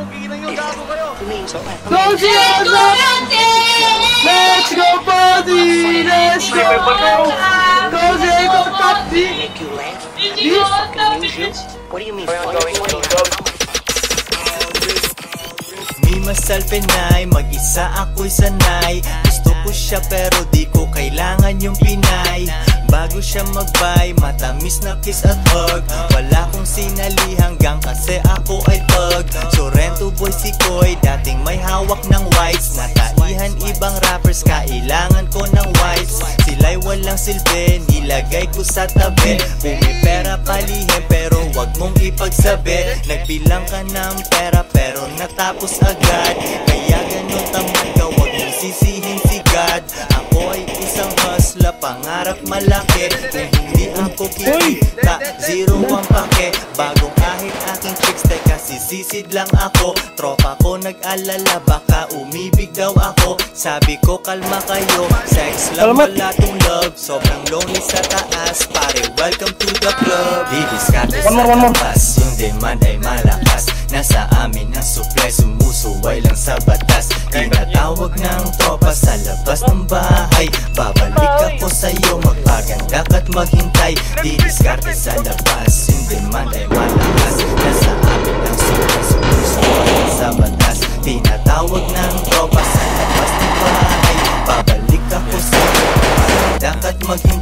pugilan nyo, gago kayo. Let's go buddy! Let's go! What do you mean? Di masalpenay, mag-isa ako'y sanay. Gusto ko siya pero di ko kailangan yung Pinay. Bago siya magbay, matamis na kiss at hug. Wala kong sinali hanggang kasi ako ay thug. Sorrento boy si Koy, dating may hawak ng whites. Nataihan ibang rappers, kailangan ko ng whites. Sila'y walang silbi, nilagay ko sa tabi. Pumipera palihim pero wag mong ipagsabi. Nagbilang ka ng pera pero natapos agad. Kaya ganun tamad ka, wag mong sisihin si God. Ako ay isang hustler, pangarap malaki. Kung hindi ako kikita, zero ang pake. Bagong ahit aking chicks, teka sisisid lang ako. Tropa ko nag-alala, baka umibig daw ako. Sabi ko kalma kayo, sex lang wala tong love. Sobrang lonely sa taas, pare welcome to the club. Didiskarte sa labas, yung demand ay malakas. Nasa amin ang supply, sumusuway lang sa batas. Tinatawag ng tropa sa labas ng bahay. Babalik ako sa'yo, magpaganda ka't maghintay. Didiskarte sa labas, yung demand ay malakas. Nasa amin ang supply, sumusuway lang sa batas. Tinatawag ng tropa sa labas ng bahay. Babalik ako sa'yo, magpaganda ka't maghintay.